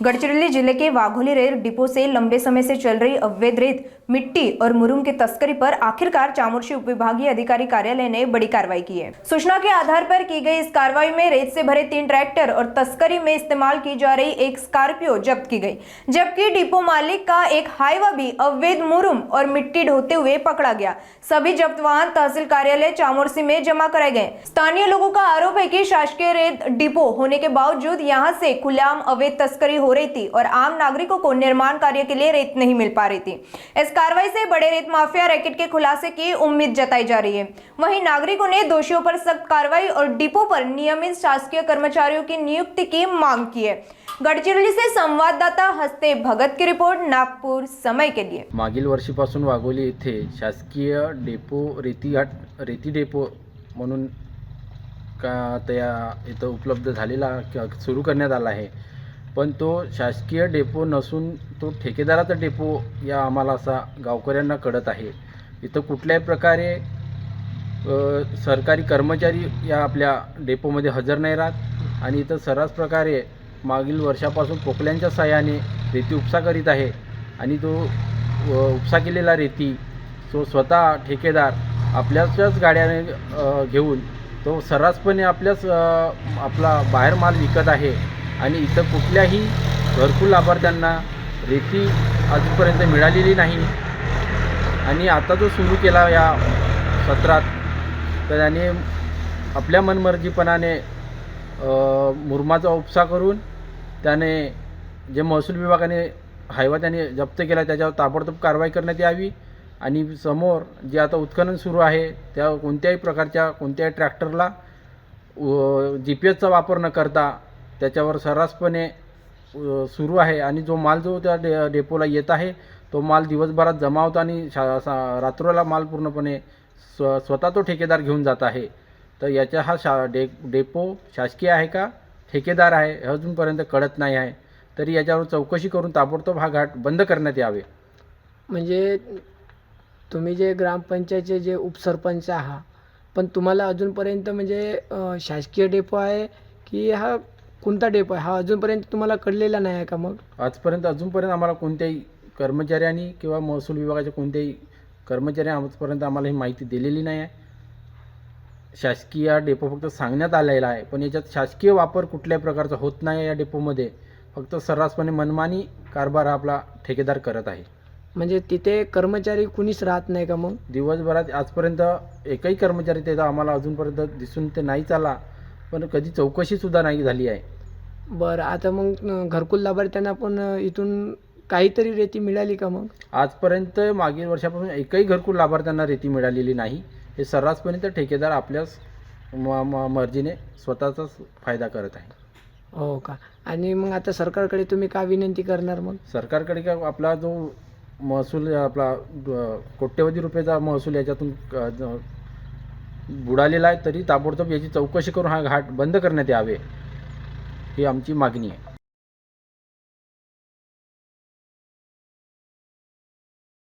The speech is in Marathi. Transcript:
गढ़चिरौली जिले के वाघोली रेल डिपो से लंबे समय से चल रही अवैध रेत, मिट्टी और मुरुम की तस्करी पर आखिरकार चामुंडशी उपविभागीय अधिकारी कार्यालय ने बड़ी कार्रवाई की है। सूचना के आधार पर की गई इस कार्रवाई में रेत से भरे 3 ट्रैक्टर और तस्करी में इस्तेमाल की जा रही एक स्कॉर्पियो जब्त की गई, जबकि डिपो मालिक का एक हाईवा भी अवैध मुरुम और मिट्टी ढोते हुए पकड़ा गया। सभी जब्त वाहन तहसील कार्यालय चामुंडशी में जमा कराए गए। स्थानीय लोगों का आरोप है कि शासकीय रेत डिपो होने के बावजूद यहां से खुलेआम अवैध तस्करी हो रही थी और आम नागरिकों को निर्माण कार्य के लिए रेत नहीं मिल पा रही थी। इस कार्रवाई से बड़े रेत माफिया रैकेट के खुलासे की उम्मीद जताई जा रही है। वहीं नागरिकों ने दोषियों पर सख्त कार्रवाई और डिपो पर नियमित शासकीय कर्मचारियों की नियुक्ति की मांग की है। गढ़चिरौली से संवाददाता हस्ते भगत की रिपोर्ट, नागपूर समय के लिए। मागील वर्षीपासून वाघोली येथे शासकीय डेपो रेती डेपो म्हणून का त्या इथं उपलब्ध झालेला सुरू करण्यात आला आहे, पण तो शासकीय डेपो नसून तो ठेकेदाराचा डेपो या आम्हाला असा गावकऱ्यांना कळत आहे। इथं कुठल्याही प्रकारे सरकारी कर्मचारी या आपल्या डेपोमध्ये हजर नाही राहत आणि इथं सर्रास प्रकारे मागील वर्षापासून पोकल्यांच्या सहाय्याने रेती उपसा करीत आहे आणि तो उपसा केलेला रेती तो स्वतः ठेकेदार आपल्याच गाड्याने घेऊन तो सर्रासपणे आपला बाहेर माल विकत आहे आणि इथं कुठल्याही घरकुल लाभार्थ्यांना रेती आजपर्यंत मिळालेली नाही। आणि आता जो सुरू केला या सत्रात तर त्याने आपल्या मनमर्जीपणाने मुरुमाचा उपसा करून त्याने जे महसूल विभागाने हायवा त्याने जप्त केला त्याच्यावर ताबडतोब कारवाई करण्यात यावी आणि समोर जे आता उत्खनन सुरू आहे त्या कोणत्याही प्रकारच्या कोणत्याही ट्रॅक्टरला GPS वापर न करता त्याच्यावर सर्रासपणे सुरू आहे आणि जो माल जो त्या डेपोला येत आहे तो माल दिवसभरात जमा होतो आणि रात्रीला माल पूर्णपणे स्वतः तो ठेकेदार घेऊन जात आहे। तर याचा हा डेपो शासकीय आहे का ठेकेदार आहे हे अजूनपर्यंत कळत नाही आहे। तरी याच्यावर चौकशी करून ताबडतोब हा घाट बंद करण्यात यावे। म्हणजे तुम्ही जे ग्रामपंचायतचे जे उपसरपंच आहात, पण तुम्हाला अजूनपर्यंत म्हणजे शासकीय डेपो आहे की हा कोणता डेपो आहे हा अजूनपर्यंत तुम्हाला कळलेला नाही आहे का? मग अजूनपर्यंत आम्हाला कोणत्याही कर्मचाऱ्यांनी किंवा महसूल विभागाच्या कोणत्याही कर्मचाऱ्यांनी आजपर्यंत आम्हाला ही माहिती दिलेली नाही आहे। शासकीय डेपो फक्त सांगण्यात आलेला आहे, पण याच्यात शासकीय वापर कुठल्याही प्रकारचा होत नाही। या डेपोमध्ये फक्त सर्रासपणे मनमानी कारभार आपला ठेकेदार करत आहे। म्हणजे तिथे कर्मचारी कुणीच राहत नाही का? मग दिवसभरात आजपर्यंत एकही कर्मचारी तिथं आम्हाला अजूनपर्यंत दिसून ते नाहीच आला, पण कधी चौकशीसुद्धा नाही झाली आहे। बरं, आता मग घरकुल लाभार्थ्यांना पण इथून काहीतरी रेती मिळाली का? मग आजपर्यंत मागील वर्षापासून एकही घरकुल लाभार्थ्यांना रेती मिळालेली नाही। हे सर्रासपणे तर ठेकेदार आपल्याच मर्जीने स्वतःचाच फायदा करत आहे। हो का? आणि मग आता सरकारकडे तुम्ही काय विनंती करणार? मग सरकारकडे का आपला जो महसूल आपला कोट्यवधी रुपयाचा महसूल याच्यातून बुडालेला आहे, तरी ताबडतोब याची चौकशी करून हा घाट बंद करण्यात यावे ही आमची मागणी आहे।